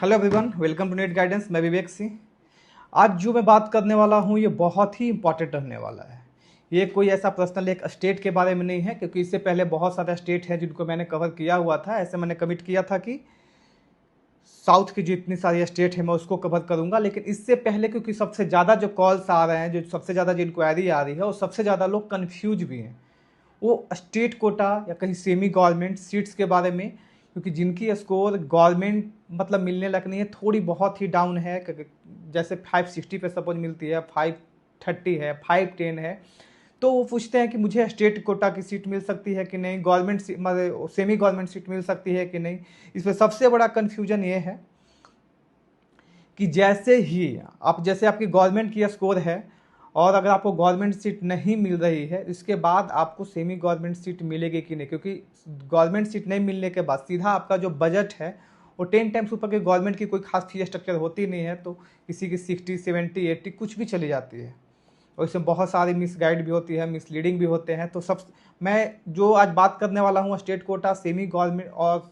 Hello everyone, welcome to net guidance. मैं विवेक सिंह। आज जो मैं बात करने वाला हूँ ये बहुत ही इंपॉर्टेंट रहने वाला है। ये कोई ऐसा पर्सनल एक स्टेट के बारे में नहीं है, क्योंकि इससे पहले बहुत सारे स्टेट हैं जिनको मैंने कवर किया हुआ था। ऐसे मैंने कमिट किया था कि साउथ की जितनी सारी स्टेट है मैं उसको कवर करूँगा। लेकिन इससे पहले क्योंकि सबसे ज़्यादा जो कॉल्स आ रहे हैं, जो सबसे ज़्यादा जो इंक्वायरी आ रही है, और सबसे ज़्यादा लोग कन्फ्यूज भी हैं वो स्टेट कोटा या कहीं सेमी गवर्नमेंट सीट्स के बारे में। क्योंकि जिनकी स्कोर गवर्नमेंट मतलब मिलने लग नहीं है, थोड़ी बहुत ही डाउन है। जैसे 560 पे सपोज मिलती है, 530 है, 510 है, तो वो पूछते हैं कि मुझे स्टेट कोटा की सीट मिल सकती है कि नहीं, गवर्नमेंट मतलब सेमी गवर्नमेंट सीट मिल सकती है कि नहीं। इसमें सबसे बड़ा कन्फ्यूजन ये है कि जैसे आपकी गवर्नमेंट की स्कोर है और अगर आपको गवर्नमेंट सीट नहीं मिल रही है, इसके बाद आपको सेमी गवर्नमेंट सीट मिलेगी कि नहीं। क्योंकि गवर्नमेंट सीट नहीं मिलने के बाद सीधा आपका जो बजट है वो 10 टाइम्स ऊपर के गवर्नमेंट की कोई खास फी स्ट्रक्चर होती नहीं है, तो किसी की 60, 70, 80 कुछ भी चली जाती है। और इसमें बहुत सारी मिसगाइड भी होती है, मिसलीडिंग भी होते हैं। तो सब मैं जो आज बात करने वाला हूँ स्टेट कोटा, सेमी गवर्नमेंट और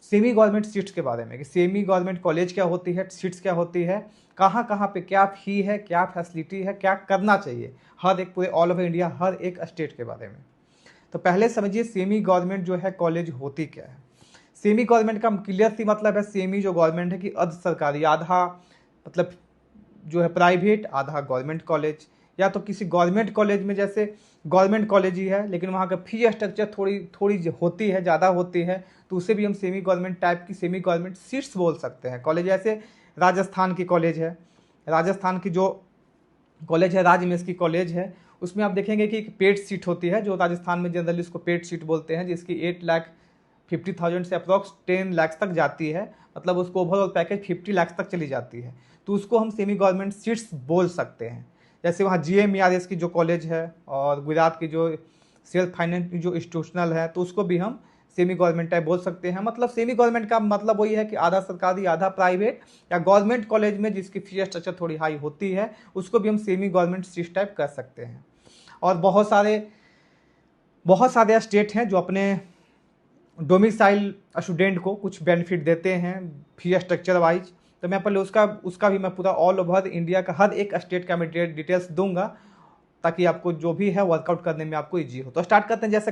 सेमी गवर्नमेंट सीट्स के बारे में कि सेमी गवर्नमेंट कॉलेज क्या होती है, सीट्स क्या होती है, कहाँ कहाँ पे क्या फी है, क्या फैसिलिटी है, क्या करना चाहिए हर एक पूरे ऑल ओवर इंडिया हर एक स्टेट के बारे में। तो पहले समझिए सेमी गवर्नमेंट जो है कॉलेज होती क्या है। सेमी गवर्नमेंट का क्लियर सी मतलब है, सेमी जो गवर्नमेंट है कि अर्ध सरकारी, आधा मतलब जो है प्राइवेट, आधा गवर्नमेंट कॉलेज। या तो किसी गवर्नमेंट कॉलेज में जैसे गवर्नमेंट कॉलेज ही है लेकिन वहाँ का फी स्ट्रक्चर थोड़ी थोड़ी होती है, ज़्यादा होती है, तो उसे भी हम सेमी गवर्नमेंट टाइप की सेमी गवर्नमेंट सीट्स बोल सकते हैं। कॉलेज जैसे राजस्थान की कॉलेज है, राजस्थान की जो कॉलेज है राजमेश की कॉलेज है, उसमें आप देखेंगे कि एक पेड सीट होती है, जो राजस्थान में जनरली उसको पेड सीट बोलते हैं, जिसकी 8,50,000 से अप्रॉक्स 10 लाख तक जाती है। मतलब उसको ओवरऑल पैकेज 50 लाख तक चली जाती है, तो उसको हम सेमी गवर्नमेंट सीट्स बोल सकते हैं। जैसे वहाँ GMERS की जो कॉलेज है और गुजरात की जो सेल्फ फाइनेंस जो इंस्टीट्यूशनल है, तो उसको भी हम सेमी गवर्नमेंट टाइप बोल सकते हैं। मतलब सेमी गवर्नमेंट का मतलब वही है कि आधा सरकारी आधा प्राइवेट, या गवर्नमेंट कॉलेज में जिसकी फी स्ट्रक्चर थोड़ी हाई होती है उसको भी हम सेमी गवर्नमेंट सीट टाइप कर सकते हैं। और बहुत सारे स्टेट हैं जो अपने डोमिसाइल स्टूडेंट को कुछ बेनिफिट देते हैं फी स्ट्रक्चर वाइज। तो मैं पहले उसका भी मैं पूरा ऑल ओवर इंडिया का हर एक स्टेट का मैं डिटेल्स दूंगा, ताकि आपको जो भी है वर्कआउट करने में आपको इजी हो। तो स्टार्ट करते हैं जैसे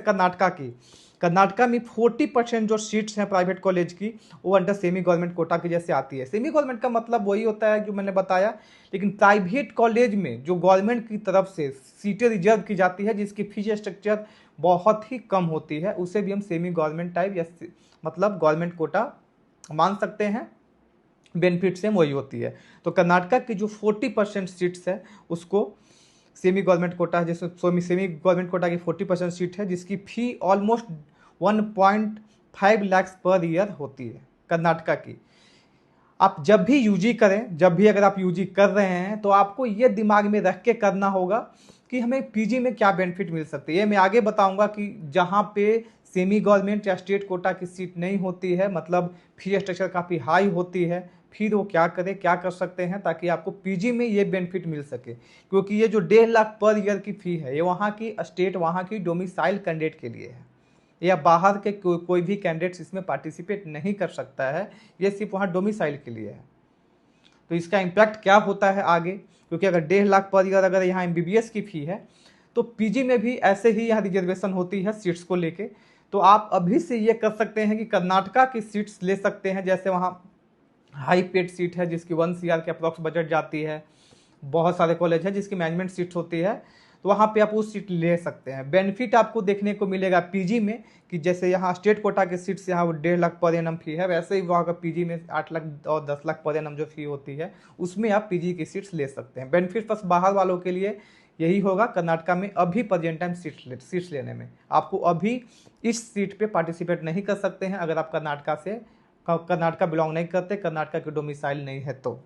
कर्नाटका में 40% जो सीट्स हैं प्राइवेट कॉलेज की वो अंडर सेमी गवर्नमेंट कोटा की जैसे आती है। सेमी गवर्नमेंट का मतलब वही होता है जो मैंने बताया, लेकिन प्राइवेट कॉलेज में जो गवर्नमेंट की तरफ से सीटें रिजर्व की जाती है जिसकी फीस स्ट्रक्चर बहुत ही कम होती है, उसे भी हम सेमी गवर्नमेंट टाइप या मतलब गवर्नमेंट कोटा मान सकते हैं। बेनिफिट सेम वही होती है। तो कर्नाटका की जो 40% सीट्स है उसको सेमी गवर्नमेंट कोटा है, जिसमें सेमी गवर्नमेंट कोटा की 40% सीट है जिसकी फी ऑलमोस्ट 1.5 लाख पर ईयर होती है कर्नाटका की। आप जब भी यूजी करें, जब भी अगर आप यूजी कर रहे हैं, तो आपको ये दिमाग में रख के करना होगा कि हमें पीजी में क्या बेनिफिट मिल सकते हैं। ये मैं आगे बताऊंगा कि जहाँ पे सेमी गवर्नमेंट या स्टेट कोटा की सीट नहीं होती है, मतलब फी स्ट्रक्चर काफ़ी हाई होती है, फिर वो क्या कर सकते हैं ताकि आपको पीजी में ये बेनिफिट मिल सके। क्योंकि ये जो 1.5 लाख पर ईयर की फ़ी है ये वहाँ की स्टेट, वहाँ की डोमिसाइल कैंडिडेट के लिए है, या बाहर के कोई भी कैंडिडेट्स इसमें पार्टिसिपेट नहीं कर सकता है, ये सिर्फ वहाँ डोमिसाइल के लिए है। तो इसका इम्पैक्ट क्या होता है आगे, क्योंकि अगर 1.5 लाख पर ईयर अगर यहाँ MBBS की फ़ी है, तो पीजी में भी ऐसे ही यहाँ रिजर्वेशन होती है सीट्स को लेके। तो आप अभी से ये कर सकते हैं कि कर्नाटका की सीट्स ले सकते हैं। जैसे वहाँ हाई पेड सीट है जिसकी 1 CR के अप्रॉक्स बजट जाती है। बहुत सारे कॉलेज हैं जिसकी मैनेजमेंट सीट होती है, तो वहाँ पे आप वो सीट ले सकते हैं। बेनिफिट आपको देखने को मिलेगा पीजी में कि जैसे यहाँ स्टेट कोटा के सीट्स यहाँ 1.5 लाख पर एनम फी है, वैसे ही वहाँ का पीजी में 8 लाख और 10 लाख पर एनम जो फी होती है उसमें आप पीजी की सीट्स ले सकते हैं। बेनिफिट बस बाहर वालों के लिए यही होगा कर्नाटका में अभी प्रेजेंट टाइम सीट्स लेने में। आपको अभी इस सीट पे पार्टिसिपेट नहीं कर सकते हैं अगर आप कर्नाटका बिलोंग नहीं करते, कर्नाटका की डोमिसाइल नहीं है। तो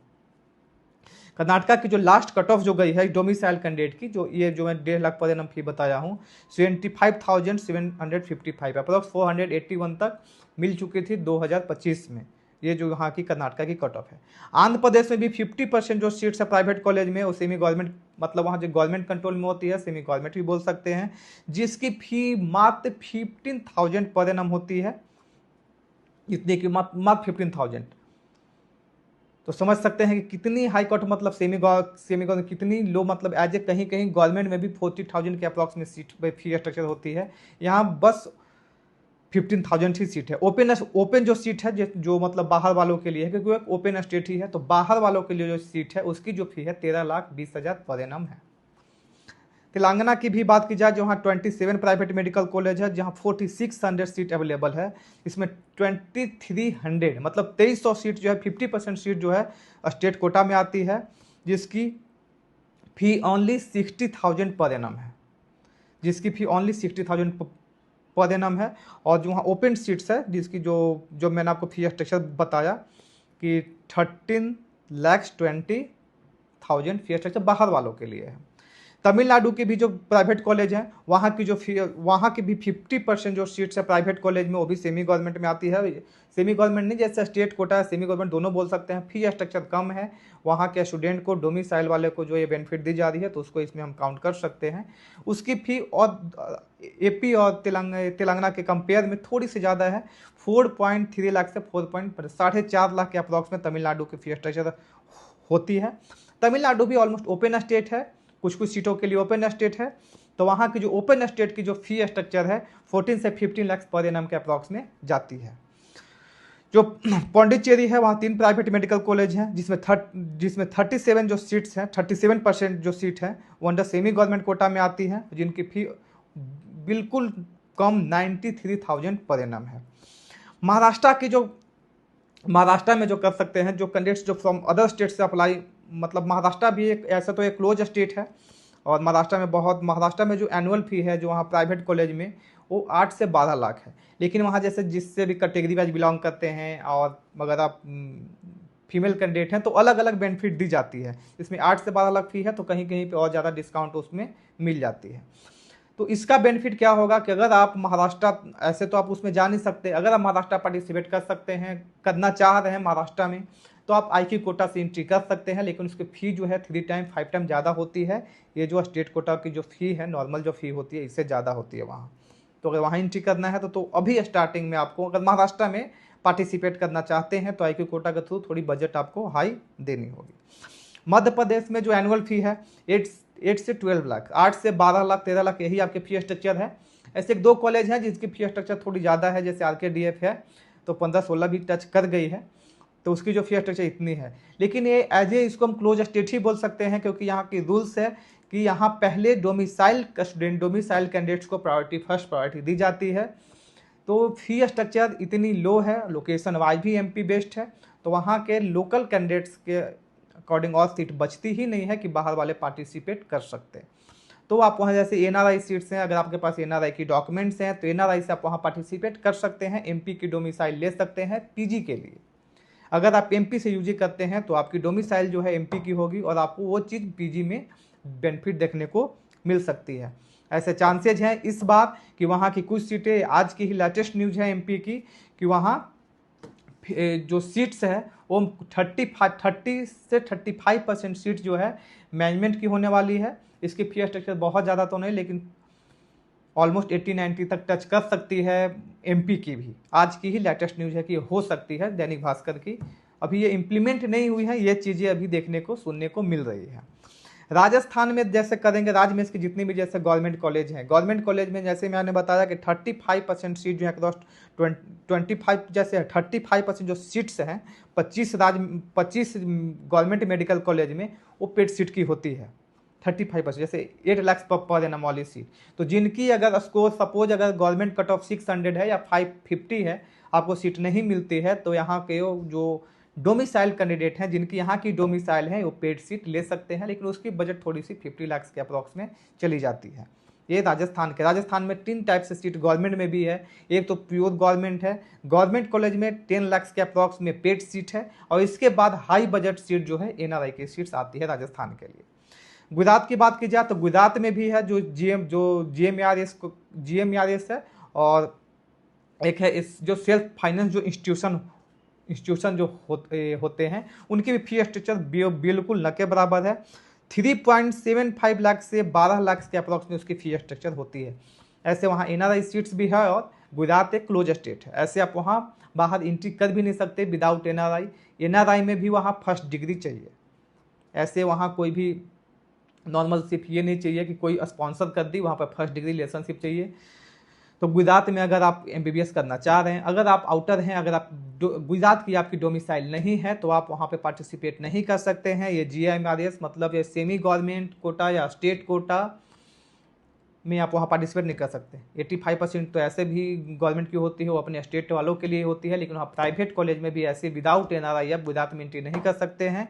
कर्नाटका की जो लास्ट कट ऑफ जो गई है डोमिसाइल कैंडिडेट की, जो ये जो मैं 1.5 लाख पर एनम फी बताया हूँ, 75,755 अप्रॉक्स 481 तक मिल चुकी थी 2025 में। ये जो यहाँ की कर्नाटका की कट ऑफ है। आंध्र प्रदेश में भी 50% जो सीट्स है प्राइवेट कॉलेज में वो सेमी गवर्नमेंट, मतलब वहाँ जो गवर्नमेंट कंट्रोल में होती है, सेमी गवर्नमेंट भी बोल सकते हैं, जिसकी फी मात्र 15,000 पर एनम होती है। इतने की मात्र 15,000। तो समझ सकते हैं कि कितनी हाई कोर्ट मतलब सेमी गवर्नमेंट कितनी लो, मतलब एज ए कहीं कहीं गवर्नमेंट में भी 40,000 के अप्रॉक्स में सीट फी स्ट्रक्चर होती है, यहाँ बस 15,000 ही सीट है। ओपन जो सीट है जो मतलब बाहर वालों के लिए है, क्योंकि एक ओपन स्टेट ही है, तो बाहर वालों के लिए जो सीट है उसकी जो फी है 13,20,000 पर एनम है। तेलंगाना की भी बात की जाए, जहाँ 27 प्राइवेट मेडिकल कॉलेज है, जहाँ 4600 सीट अवेलेबल है, इसमें 2300 मतलब 2300 सीट जो है 50% सीट जो है स्टेट कोटा में आती है, जिसकी फी ओनली 60,000 पर एनम है, जिसकी फी ओनली 60,000 पर एनम है। और जो वहाँ ओपन सीट्स है जिसकी जो मैंने आपको फी स्ट्रक्चर बताया कि 13,20,000 फी स्ट्रक्चर बाहर वालों के लिए है। तमिलनाडु की भी जो प्राइवेट कॉलेज हैं वहाँ की वहाँ की भी 50% जो सीट्स है प्राइवेट कॉलेज में वो भी सेमी गवर्नमेंट में आती है। सेमी गवर्नमेंट नहीं, जैसे स्टेट कोटा है, सेमी गवर्नमेंट दोनों बोल सकते हैं। फी स्ट्रक्चर कम है, वहाँ के स्टूडेंट को डोमिसाइल वाले को जो ये बेनिफिट दी जा रही है तो उसको इसमें हम काउंट कर सकते हैं। उसकी फी और एपी और तेलंगाना के कंपेयर में थोड़ी सी ज़्यादा है, 4.3 लाख से 4.5 लाख के अप्रॉक्स में तमिलनाडु की फी स्ट्रक्चर होती है। तमिलनाडु भी ऑलमोस्ट ओपन स्टेट है, कुछ कुछ सीटों के लिए ओपन स्टेट है, तो वहाँ की जो ओपन स्टेट की जो फी स्ट्रक्चर है 14 से 15 लाख पर एनम के अप्रॉक्स में जाती है। जो पौंडीचेरी है वहाँ 3 प्राइवेट मेडिकल कॉलेज हैं, जिसमें 37 जो सीट्स हैं, 37% जो सीट है वो अंडर सेमी गवर्नमेंट कोटा में आती है, जिनकी फी बिल्कुल कम 93,000 पर एनम है। महाराष्ट्र में जो कर सकते हैं जो कैंडिडेट्स जो फ्रॉम अदर स्टेट से अप्लाई, मतलब महाराष्ट्र भी एक ऐसा तो एक क्लोज स्टेट है, और महाराष्ट्र में जो एनुअल फी है जो वहाँ प्राइवेट कॉलेज में वो 8 से 12 लाख है। लेकिन वहाँ जैसे जिससे भी कैटेगरी वाइज बिलोंग करते हैं और अगर आप फीमेल कैंडिडेट हैं तो अलग अलग बेनिफिट दी जाती है। इसमें 8 से 12 लाख फी है तो कहीं कहीं पे और ज़्यादा डिस्काउंट उसमें मिल जाती है। तो इसका बेनिफिट क्या होगा कि अगर आप महाराष्ट्र, ऐसे तो आप उसमें जा नहीं सकते, अगर आप महाराष्ट्र पार्टिसिपेट कर सकते हैं, करना चाह रहे हैं महाराष्ट्र में, तो आप IQ कोटा से एंट्री कर सकते हैं, लेकिन उसकी फ़ी जो है 3 टाइम 5 टाइम ज़्यादा होती है। ये जो स्टेट कोटा की जो फ़ी है, नॉर्मल जो फ़ी होती है, इससे ज़्यादा होती है वहाँ। तो अगर वहाँ एंट्री करना है तो अभी स्टार्टिंग में आपको अगर महाराष्ट्र में पार्टिसिपेट करना चाहते हैं तो IQ कोटा के थ्रू थोड़ी बजट आपको हाई देनी होगी। मध्य प्रदेश में जो एनुअल फ़ी है 8 से 12 लाख, 8 से 12 लाख 13 लाख यही आपके फी स्ट्रक्चर है। ऐसे 2 कॉलेज हैं जिसकी फी स्ट्रक्चर थोड़ी ज़्यादा है, जैसे RKDF है तो 15-16 भी टच कर गई है, तो उसकी जो फी स्ट्रक्चर इतनी है। लेकिन ये एज ए इसको हम क्लोज स्टेट ही बोल सकते हैं, क्योंकि यहाँ की रूल्स है कि यहाँ पहले डोमिसाइल कैंडिडेट्स को फर्स्ट प्रायोरिटी दी जाती है। तो फी स्ट्रक्चर इतनी लो है, लोकेशन वाइज भी MP बेस्ड है, तो वहाँ के लोकल कैंडिडेट्स के अकॉर्डिंग और सीट बचती ही नहीं है कि बाहर वाले पार्टिसिपेट कर सकते। तो आप वहाँ जैसे NRI सीट्स हैं, अगर आपके पास NRI की डॉक्यूमेंट्स हैं तो NRI से आप वहाँ पार्टिसिपेट कर सकते हैं, MP की डोमिसाइल ले सकते हैं PG के लिए। अगर आप MP से UG करते हैं तो आपकी डोमिसाइल जो है MP की होगी और आपको वो चीज़ PG में बेनिफिट देखने को मिल सकती है। ऐसे चांसेज हैं इस बार कि वहाँ की कुछ सीटें, आज की ही लेटेस्ट न्यूज़ है MP की कि वहाँ जो सीट्स है वो 30 से 35% सीट जो है मैनेजमेंट की होने वाली है। इसकी फी स्ट्रक्चर बहुत ज़्यादा तो नहीं, लेकिन ऑलमोस्ट 80-90 तक टच कर सकती है MP की भी। आज की ही लेटेस्ट न्यूज़ है कि हो सकती है, दैनिक भास्कर की। अभी ये इम्प्लीमेंट नहीं हुई है, ये चीज़ें अभी देखने को सुनने को मिल रही है। राजस्थान में जैसे करेंगे, राजमेश की जितनी भी जैसे गवर्नमेंट कॉलेज हैं, गवर्नमेंट कॉलेज में जैसे मैंने बताया कि 35% सीट जो है अक्रॉस 25 जैसे 35% जो सीट्स हैं 25 गवर्नमेंट मेडिकल कॉलेज में वो पेड सीट की होती है। 35% जैसे 8 लाख पर एनम वाली सीट। तो जिनकी अगर स्कोर सपोज अगर गवर्नमेंट कट ऑफ 600 है या 550 है, आपको सीट नहीं मिलती है, तो यहाँ के जो डोमिसाइल कैंडिडेट हैं जिनकी यहाँ की डोमिसाइल है वो पेड सीट ले सकते हैं, लेकिन उसकी बजट थोड़ी सी 50 लाख के अप्रॉक्स में चली जाती है। ये राजस्थान में 3 टाइप से सीट गवर्नमेंट में भी है। एक तो प्योर गवर्नमेंट है, गवर्नमेंट कॉलेज में 10 लाख के अप्रॉक्स में पेड सीट है, और इसके बाद हाई बजट सीट जो है NRI की सीट्स आती है राजस्थान के लिए। गुजरात की बात की जाए तो गुजरात में भी है जो GMERS है, और एक है इस जो सेल्फ फाइनेंस जो इंस्टीट्यूशन जो होते हैं उनकी भी फी स्ट्रक्चर बिल्कुल न के बराबर है। 3.75 लाख से 12 लाख के अप्रॉक्स में उसकी फी स्ट्रक्चर होती है। ऐसे वहाँ NRI सीट्स भी है और गुजरात एक क्लोज स्टेट है, ऐसे आप वहाँ बाहर एंट्री कर भी नहीं सकते विदाउट एनआरआई। एनआरआई में भी वहाँ फर्स्ट डिग्री चाहिए, ऐसे वहाँ कोई भी नॉर्मल सिर्फ ये नहीं चाहिए कि कोई स्पॉन्सर कर दी, वहाँ पर फर्स्ट डिग्री रिलेशनशिप चाहिए। तो गुजरात में अगर आप एमबीबीएस करना चाह रहे हैं, अगर आप आउटर हैं, अगर आप गुजरात की आपकी डोमिसाइल नहीं है तो आप वहाँ पे पार्टिसिपेट नहीं कर सकते हैं। ये जीएमआरएस मतलब ये सेमी गवर्नमेंट कोटा या स्टेट कोटा में आप वहाँ पार्टिसिपेट नहीं कर सकते। 85% तो ऐसे भी गवर्नमेंट की होती है, वो अपने स्टेट वालों के लिए होती है, लेकिन वहाँ प्राइवेट कॉलेज में भी ऐसे विदाउट एनआरआई आप गुजरात में एंट्री नहीं कर सकते हैं।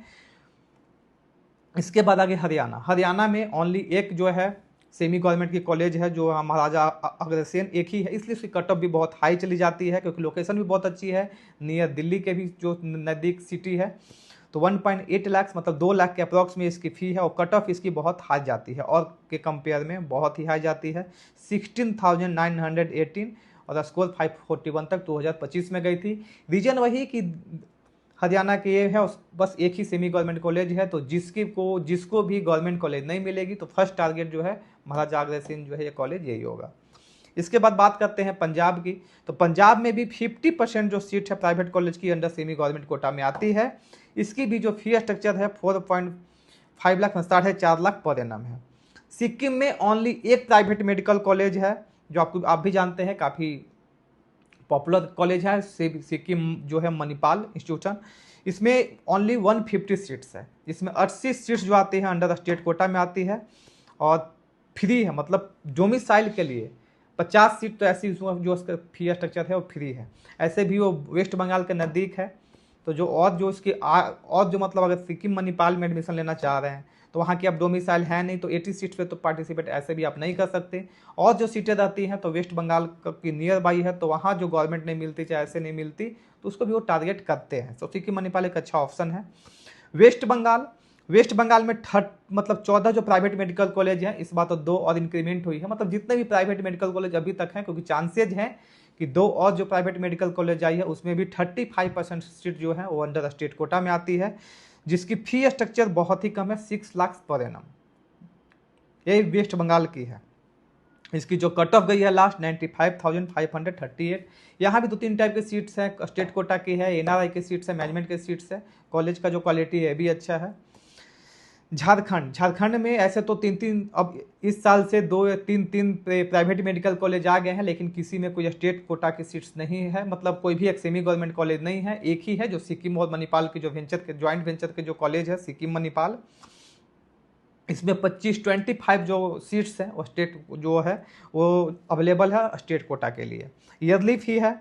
इसके बाद आगे हरियाणा में ओनली एक जो है सेमी गवर्नमेंट की कॉलेज है जो महाराजा अग्रसेन, एक ही है, इसलिए उसकी कट ऑफ भी बहुत हाई चली जाती है क्योंकि लोकेशन भी बहुत अच्छी है, नियर दिल्ली के भी जो नज़दीक सिटी है। तो 1.8 लाख मतलब 2 लाख के अप्रॉक्स में इसकी फ़ी है और कट ऑफ इसकी बहुत हाई जाती है और के कंपेयर में बहुत ही हाई जाती है, 16,918 और स्कोर 541 तक 2025 में गई थी। रीजन वही कि हरियाणा के ये है, बस एक ही सेमी गवर्नमेंट कॉलेज है, तो जिसको भी गवर्नमेंट कॉलेज नहीं मिलेगी तो फर्स्ट टारगेट जो है महाराजा अग्रसेन जो है ये कॉलेज यही होगा। इसके बाद बात करते हैं पंजाब की, तो पंजाब में भी 50% जो सीट है प्राइवेट कॉलेज की अंडर सेमी गवर्नमेंट कोटा में आती है। इसकी भी जो फी स्ट्रक्चर है 4.5 लाख 4.5 लाख पर एनम है। सिक्किम में ओनली एक प्राइवेट मेडिकल कॉलेज है जो आप भी जानते हैं, काफ़ी पॉपुलर कॉलेज है, सिक्किम जो है मणिपाल इंस्टीट्यूशन। इसमें ओनली 150 सीट्स है, इसमें 80 सीट्स जो आती हैं अंडर स्टेट कोटा में आती है और फ्री है, मतलब डोमिसाइल के लिए 50 सीट तो ऐसी जो उसका फी स्ट्रक्चर है वो फ्री है। ऐसे भी वो वेस्ट बंगाल के नज़दीक है, तो जो इसकी और जो मतलब अगर सिक्किम मणिपाल में एडमिशन लेना चाह रहे हैं तो वहाँ की अब डोमिसाइल है नहीं, तो 80 सीट पे तो पार्टिसिपेट ऐसे भी आप नहीं कर सकते। और जो सीटें रहती हैं तो वेस्ट बंगाल की नियर बाई है, तो वहाँ जो गवर्नमेंट नहीं मिलती चाहे ऐसे नहीं मिलती तो उसको भी वो टारगेट करते हैं। तो सिक्किम मणिपाल एक अच्छा ऑप्शन है। वेस्ट बंगाल में 14 जो प्राइवेट मेडिकल कॉलेज हैं, इस बार तो 2 और इंक्रीमेंट हुई है, मतलब जितने भी प्राइवेट मेडिकल कॉलेज अभी तक हैं, क्योंकि चांसेज हैं कि 2 और जो प्राइवेट मेडिकल कॉलेज आई है उसमें भी 35% सीट जो है वो अंडर स्टेट कोटा में आती है, जिसकी फी स्ट्रक्चर बहुत ही कम है, 6 लाख पर एनम। यही वेस्ट बंगाल की है। इसकी जो कट ऑफ गई है लास्ट 95,538। यहाँ भी 2-3 टाइप के सीट्स हैं, स्टेट कोटा की है, एनआरआई की सीट्स है, मैनेजमेंट के सीट्स है। कॉलेज का जो क्वालिटी है भी अच्छा है। झारखंड में ऐसे तो 3-3 अब इस साल से 2 या 3 प्राइवेट मेडिकल कॉलेज आ गए हैं, लेकिन किसी में कोई स्टेट कोटा की सीट्स नहीं है, मतलब कोई भी एक सेमी गवर्नमेंट कॉलेज नहीं है। एक ही है जो सिक्किम और मणिपाल की जो ज्वाइंट वेंचर के जो कॉलेज है सिक्किम मणिपाल, इसमें 25 जो सीट्स हैं वो स्टेट जो है वो अवेलेबल है स्टेट कोटा के लिए। ईयरली फी है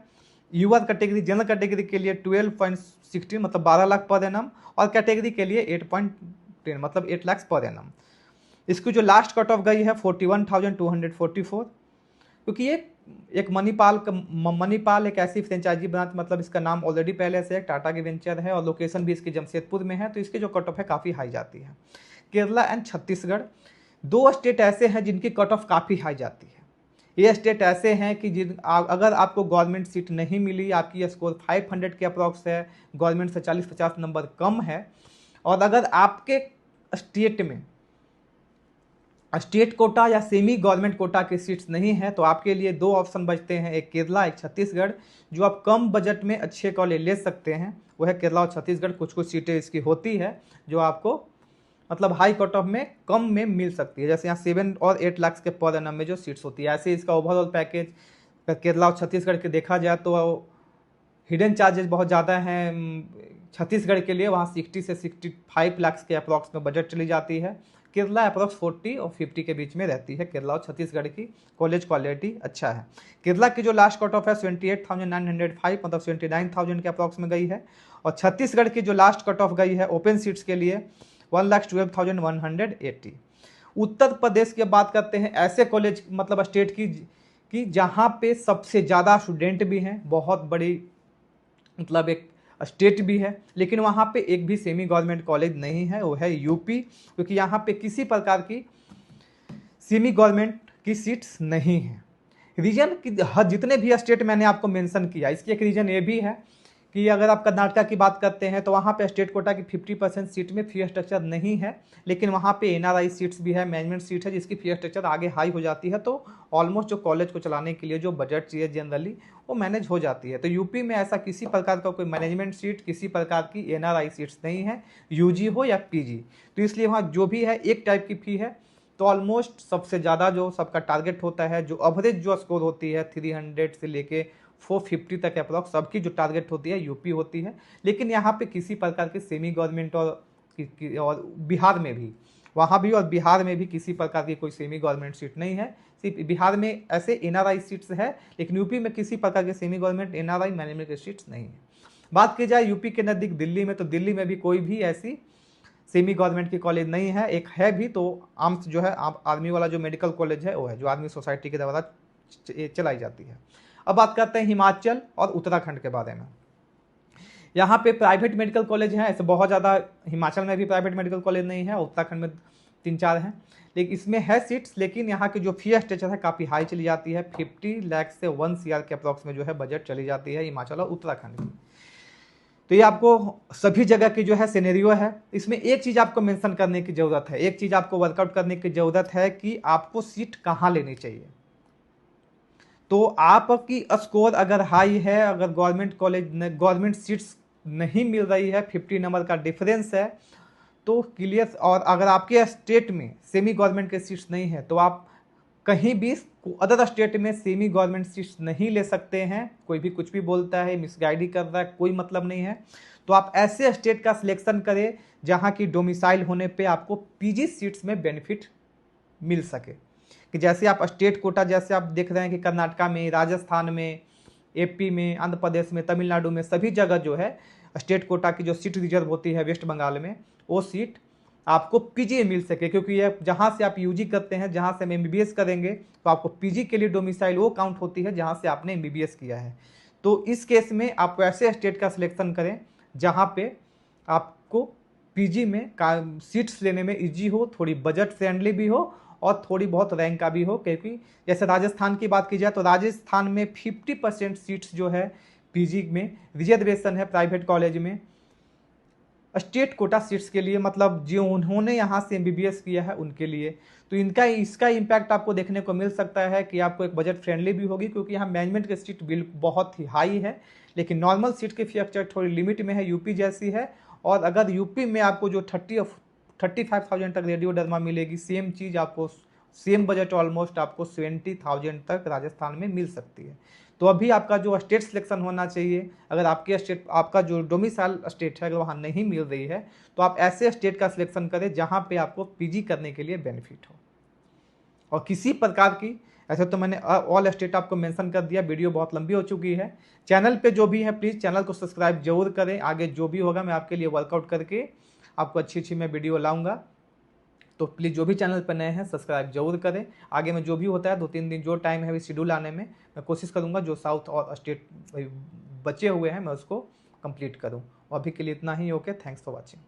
यूआर कैटेगरी जनरल कैटेगरी के लिए 12.16 मतलब 12 लाख पर एनम और कैटेगरी के लिए 8.10 मतलब 8 लाख पर एनम। इसकी जो लास्ट कट ऑफ गई है 41,244, क्योंकि ये एक मणिपाल एक ऐसी फ्रेंचाइजी बनाती, मतलब इसका नाम ऑलरेडी पहले से एक टाटा की वेंचर है और लोकेशन भी इसकी जमशेदपुर में है, तो इसकी जो कट ऑफ है काफ़ी हाई जाती है। केरला एंड छत्तीसगढ़ 2 स्टेट ऐसे हैं जिनकी कट ऑफ काफ़ी हाई जाती है। ये स्टेट ऐसे हैं कि अगर आपको गवर्नमेंट सीट नहीं मिली, आपकी स्कोर 500 के अप्रॉक्स है, गवर्नमेंट से 40-50 नंबर कम है, और अगर आपके स्टेट में स्टेट कोटा या सेमी गवर्नमेंट कोटा की सीट्स नहीं है, तो आपके लिए 2 ऑप्शन बचते हैं, एक केरला एक छत्तीसगढ़। जो आप कम बजट में अच्छे कॉलेज ले सकते हैं वो है केरला और छत्तीसगढ़। कुछ सीटें इसकी होती है जो आपको मतलब हाई कट ऑफ में कम में मिल सकती है, जैसे यहाँ 7 और 8 लाख के पर एनम में जो सीट्स होती है। ऐसे इसका ओवरऑल पैकेज केरला और छत्तीसगढ़ के देखा जाए तो हिडन चार्जेस बहुत ज़्यादा हैं। छत्तीसगढ़ के लिए वहाँ 60 से 65 लाख के अप्रॉक्स में बजट चली जाती है। केरला अप्रॉक्स 40 और 50 के बीच में रहती है। केरला और छत्तीसगढ़ की कॉलेज क्वालिटी अच्छा है। केरला की जो लास्ट कट ऑफ है 78,905 मतलब 79,000 के अप्रॉक्स में गई है, और छत्तीसगढ़ की जो लास्ट कट ऑफ गई है ओपन सीट्स के लिए 1,12,180। उत्तर प्रदेश की बात करते हैं ऐसे कॉलेज मतलब स्टेट की जहाँ पे सबसे ज़्यादा स्टूडेंट भी हैं, बहुत बड़ी मतलब एक स्टेट भी है, लेकिन वहाँ पे एक भी सेमी गवर्नमेंट कॉलेज नहीं है, वो है यूपी, क्योंकि यहाँ पे किसी प्रकार की सेमी गवर्नमेंट की सीट्स नहीं है। रीजन कि जितने भी स्टेट मैंने आपको मेंशन किया, इसकी एक रीजन ये भी है कि अगर आप कर्नाटका की बात करते हैं तो वहाँ पे स्टेट कोटा की 50% सीट में फी स्ट्रक्चर नहीं है, लेकिन वहाँ पे एनआरआई सीट्स भी है, मैनेजमेंट सीट है जिसकी फी स्ट्रक्चर आगे हाई हो जाती है। तो ऑलमोस्ट जो कॉलेज को चलाने के लिए जो बजट चाहिए जनरली वो मैनेज हो जाती है। तो यूपी में ऐसा किसी प्रकार का कोई मैनेजमेंट सीट, किसी प्रकार की एनआरआई सीट्स नहीं है, यूजी हो या पीजी। तो इसलिए वहाँ जो भी है एक टाइप की फ़ी है। तो ऑलमोस्ट सबसे ज़्यादा जो सबका टारगेट होता है, जो एवरेज जो स्कोर होती है 300 से लेके 450 तक अप्रॉक्स सबकी जो टारगेट होती है यूपी होती है। लेकिन यहाँ पे किसी प्रकार की सेमी गवर्नमेंट और बिहार में भी, वहाँ भी और बिहार में भी किसी प्रकार की कोई सेमी गवर्नमेंट सीट नहीं है। सिर्फ बिहार में ऐसे एनआरआई सीट्स है, लेकिन यूपी में किसी प्रकार के सेमी गवर्नमेंट एनआरआई मैनेजमेंट की सीट्स नहीं है। बात की जाए यूपी के नज़दीक दिल्ली में, तो दिल्ली में भी कोई भी ऐसी सेमी गवर्नमेंट की कॉलेज नहीं है। एक है भी तो आर्म्स जो है आर्मी वाला जो मेडिकल कॉलेज है वो है, जो आर्मी सोसाइटी के द्वारा चलाई जाती है। अब बात करते हैं हिमाचल और उत्तराखंड के बारे में। यहाँ पे प्राइवेट मेडिकल कॉलेज हैं ऐसे बहुत ज़्यादा, हिमाचल में भी प्राइवेट मेडिकल कॉलेज नहीं है, उत्तराखंड में 3-4 हैं, लेकिन इसमें है सीट्स। लेकिन यहाँ की जो फी स्ट्रक्चर है काफ़ी हाई चली जाती है, 50 लाख से 1 CR के अप्रॉक्स में जो है बजट चली जाती है हिमाचल और उत्तराखंड की। तो ये आपको सभी जगह की जो है सिनेरियो है। इसमें एक चीज़ आपको मेंशन करने की ज़रूरत है, एक चीज़ आपको वर्कआउट करने की ज़रूरत है कि आपको सीट कहाँ लेनी चाहिए। तो आपकी स्कोर अगर हाई है, अगर गवर्नमेंट कॉलेज गवर्नमेंट सीट्स नहीं मिल रही है, 50 नंबर का डिफरेंस है, तो क्लियर। और अगर आपके स्टेट में सेमी गवर्नमेंट के सीट्स नहीं है तो आप कहीं भी अदर स्टेट में सेमी गवर्नमेंट सीट्स नहीं ले सकते हैं। कोई भी कुछ भी बोलता है, मिसगाइड कर रहा है, कोई मतलब नहीं है। तो आप ऐसे स्टेट का सिलेक्शन करें जहां की डोमिसाइल होने पे आपको पीजी सीट्स में बेनिफिट मिल सके। कि जैसे आप स्टेट कोटा, जैसे आप देख रहे हैं कि कर्नाटका में, राजस्थान में, एपी में, आंध्र प्रदेश में, तमिलनाडु में, सभी जगह जो है स्टेट कोटा की जो सीट रिजर्व होती है वेस्ट बंगाल में, वो सीट आपको पीजी में मिल सके। क्योंकि ये जहाँ से आप यूजी करते हैं, जहाँ से हम एमबीबीएस करेंगे, तो आपको पीजी के लिए डोमिसाइल वो काउंट होती है जहाँ से आपने एमबीबीएस किया है। तो इस केस में आपको ऐसे स्टेट का सिलेक्शन करें जहाँ पे आपको पीजी में सीट्स लेने में इजी हो, थोड़ी बजट फ्रेंडली भी हो और थोड़ी बहुत रैंक का भी हो। क्योंकि जैसे राजस्थान की बात की जाए तो राजस्थान में 50% सीट्स जो है पीजी में रिजर्वेशन है प्राइवेट कॉलेज में स्टेट कोटा सीट्स के लिए, मतलब जो उन्होंने यहाँ से एमबीबीएस किया है उनके लिए। तो इसका इम्पैक्ट आपको देखने को मिल सकता है कि आपको एक बजट फ्रेंडली भी होगी, क्योंकि यहाँ मैनेजमेंट की सीट बिल बहुत ही हाई है, लेकिन नॉर्मल सीट की फी स्ट्रक्चर थोड़ी लिमिट में है, यूपी जैसी है। और अगर यूपी में आपको जो 35,000 तक रेडियोडर्मा मिलेगी, सेम चीज़ आपको सेम बजट ऑलमोस्ट आपको 70,000 तक राजस्थान में मिल सकती है। तो अभी आपका जो स्टेट सिलेक्शन होना चाहिए, अगर आपके स्टेट, आपका जो डोमिसाइल स्टेट है अगर वहाँ नहीं मिल रही है, तो आप ऐसे स्टेट का सिलेक्शन करें जहाँ पे आपको पीजी करने के लिए बेनिफिट हो। और किसी प्रकार की, ऐसे तो मैंने ऑल स्टेट आपको मेंशन कर दिया, वीडियो बहुत लंबी हो चुकी है। चैनल पे जो भी है प्लीज़ चैनल को सब्सक्राइब जरूर करें, आगे जो भी होगा मैं आपके लिए वर्कआउट करके आपको अच्छी मैं वीडियो लाऊंगा। तो प्लीज़ जो भी चैनल पर नए हैं सब्सक्राइब जरूर करें। आगे में जो भी होता है 2-3 दिन जो टाइम है शेड्यूल आने में मैं कोशिश करूंगा, जो साउथ और स्टेट बचे हुए हैं मैं उसको कंप्लीट करूं। अभी के लिए इतना ही। Okay, thanks for watching.